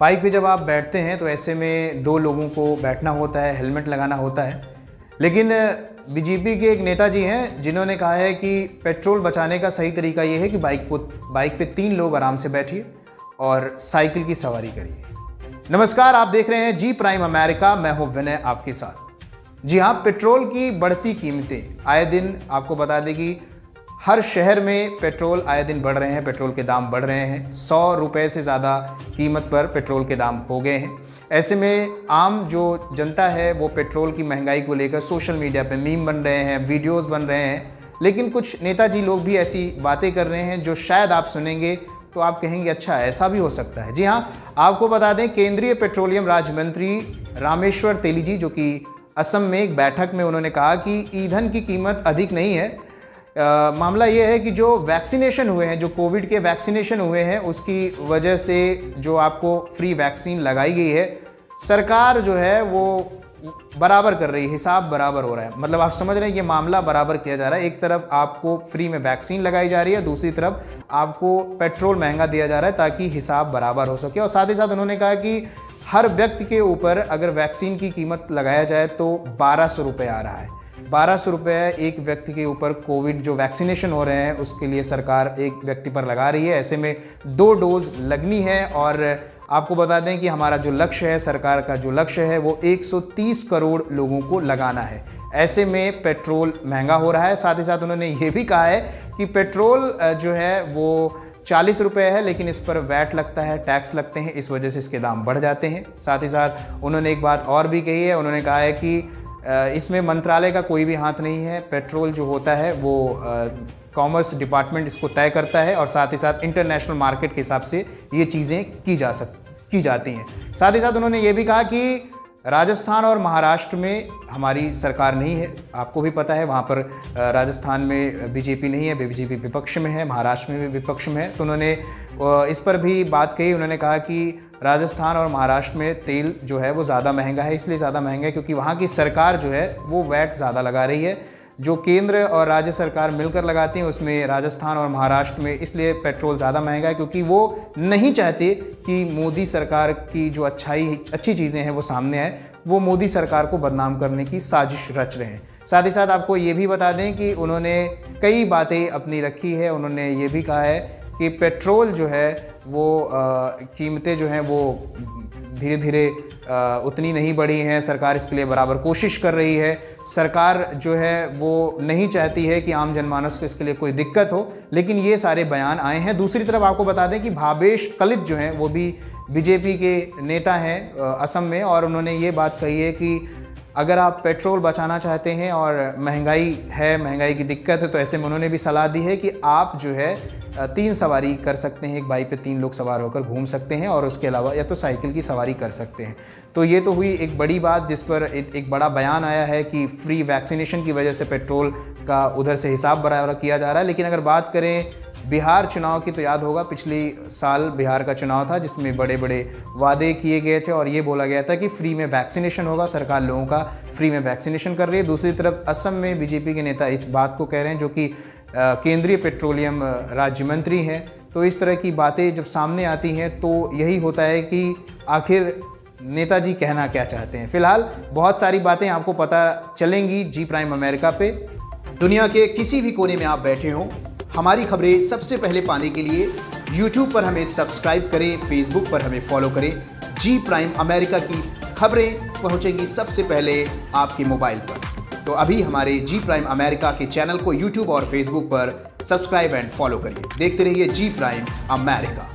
Bike पे जब आप बैठते हैं तो ऐसे में दो लोगों को बैठना होता है, हेलमेट लगाना होता है। लेकिन बीजेपी के एक नेताजी हैं जिन्होंने कहा है कि पेट्रोल बचाने का सही तरीका ये है कि बाइक पे 3 लोग आराम से बैठिए और साइकिल की सवारी करिए। नमस्कार, आप देख रहे हैं जी प्राइम अमेरिका। मैं हूं विनय आपके साथ। जी हाँ, पेट्रोल की बढ़ती कीमतें आए दिन, आपको बता दें कि हर शहर में पेट्रोल आए दिन बढ़ रहे हैं, पेट्रोल के दाम बढ़ रहे हैं। 100 रुपये से ज़्यादा कीमत पर पेट्रोल के दाम हो गए हैं। ऐसे में आम जो जनता है वो पेट्रोल की महंगाई को लेकर सोशल मीडिया पे मीम बन रहे हैं, वीडियोस बन रहे हैं। लेकिन कुछ नेताजी लोग भी ऐसी बातें कर रहे हैं जो शायद आप सुनेंगे तो आप कहेंगे अच्छा ऐसा भी हो सकता है। जी हाँ, आपको बता दें केंद्रीय पेट्रोलियम राज्य मंत्री रामेश्वर तेली जी, जो कि असम में एक बैठक में उन्होंने कहा कि ईंधन की कीमत अधिक नहीं है। मामला ये है कि जो वैक्सीनेशन हुए हैं, जो कोविड के वैक्सीनेशन हुए हैं, उसकी वजह से जो आपको फ्री वैक्सीन लगाई गई है, सरकार जो है वो बराबर कर रही है, हिसाब बराबर हो रहा है। मतलब आप समझ रहे हैं, ये मामला बराबर किया जा रहा है। एक तरफ आपको फ्री में वैक्सीन लगाई जा रही है, दूसरी तरफ आपको पेट्रोल महंगा दिया जा रहा है ताकि हिसाब बराबर हो सके। और साथ ही साथ उन्होंने कहा कि हर व्यक्ति के ऊपर अगर वैक्सीन की कीमत लगाया जाए तो 1200 रुपये आ रहा है। 1200 रुपये एक व्यक्ति के ऊपर कोविड जो वैक्सीनेशन हो रहे हैं उसके लिए सरकार एक व्यक्ति पर लगा रही है। ऐसे में 2 डोज लगनी है। और आपको बता दें कि हमारा जो लक्ष्य है, सरकार का जो लक्ष्य है, वो 130 करोड़ लोगों को लगाना है। ऐसे में पेट्रोल महंगा हो रहा है। साथ ही साथ उन्होंने ये भी कहा है कि पेट्रोल जो है वो 40 रुपये है, लेकिन इस पर वैट लगता है, टैक्स लगते हैं, इस वजह से इसके दाम बढ़ जाते हैं। साथ ही साथ उन्होंने एक बात और भी कही है। उन्होंने कहा है कि इसमें मंत्रालय का कोई भी हाथ नहीं है। पेट्रोल जो होता है वो कॉमर्स डिपार्टमेंट इसको तय करता है और साथ ही साथ इंटरनेशनल मार्केट के हिसाब से ये चीज़ें की जाती हैं। साथ ही साथ उन्होंने ये भी कहा कि राजस्थान और महाराष्ट्र में हमारी सरकार नहीं है। आपको भी पता है, वहाँ पर राजस्थान में बीजेपी नहीं है, बीजेपी विपक्ष में है, महाराष्ट्र में भी विपक्ष में है। तो उन्होंने इस पर भी बात कही। उन्होंने कहा कि राजस्थान और महाराष्ट्र में तेल जो है वो ज़्यादा महंगा है। इसलिए ज़्यादा महंगा है क्योंकि वहाँ की सरकार जो है वो वैट ज़्यादा लगा रही है। जो केंद्र और राज्य सरकार मिलकर लगाती हैं उसमें राजस्थान और महाराष्ट्र में इसलिए पेट्रोल ज़्यादा महंगा है क्योंकि वो नहीं चाहते कि मोदी सरकार की जो अच्छी चीज़ें हैं वो सामने आए। वो मोदी सरकार को बदनाम करने की साजिश रच रहे हैं। साथ ही साथ आपको ये भी बता दें कि उन्होंने कई बातें अपनी रखी है। उन्होंने ये भी कहा है कि पेट्रोल जो है वो कीमतें जो हैं वो धीरे धीरे उतनी नहीं बढ़ी हैं। सरकार इसके लिए बराबर कोशिश कर रही है। सरकार जो है वो नहीं चाहती है कि आम जनमानस को इसके लिए कोई दिक्कत हो। लेकिन ये सारे बयान आए हैं। दूसरी तरफ आपको बता दें कि भावेश कलित जो हैं वो भी बीजेपी के नेता हैं असम में, और उन्होंने ये बात कही है कि अगर आप पेट्रोल बचाना चाहते हैं और महंगाई है, महंगाई की दिक्कत है, तो ऐसे में उन्होंने भी सलाह दी है कि आप जो है 3 सवारी कर सकते हैं। एक बाइक पे 3 लोग सवार होकर घूम सकते हैं और उसके अलावा या तो साइकिल की सवारी कर सकते हैं। तो ये तो हुई एक बड़ी बात जिस पर एक बड़ा बयान आया है कि फ्री वैक्सीनेशन की वजह से पेट्रोल का उधर से हिसाब बराबर किया जा रहा है। लेकिन अगर बात करें बिहार चुनाव की तो याद होगा पिछले साल बिहार का चुनाव था जिसमें बड़े बड़े वादे किए गए थे और ये बोला गया था कि फ्री में वैक्सीनेशन होगा। सरकार लोगों का फ्री में वैक्सीनेशन कर रही है। दूसरी तरफ असम में बीजेपी के नेता इस बात को कह रहे हैं, जो कि केंद्रीय पेट्रोलियम राज्य मंत्री हैं। तो इस तरह की बातें जब सामने आती हैं तो यही होता है कि आखिर नेताजी कहना क्या चाहते हैं। फिलहाल बहुत सारी बातें आपको पता चलेंगी जी प्राइम अमेरिका पे। दुनिया के किसी भी कोने में आप बैठे हों, हमारी खबरें सबसे पहले पाने के लिए YouTube पर हमें सब्सक्राइब करें, Facebook पर हमें फॉलो करें। जी प्राइम अमेरिका की खबरें पहुंचेंगी सबसे पहले आपके मोबाइल पर। तो अभी हमारे जी प्राइम अमेरिका के चैनल को YouTube और Facebook पर सब्सक्राइब एंड फॉलो करिए। देखते रहिए जी प्राइम अमेरिका।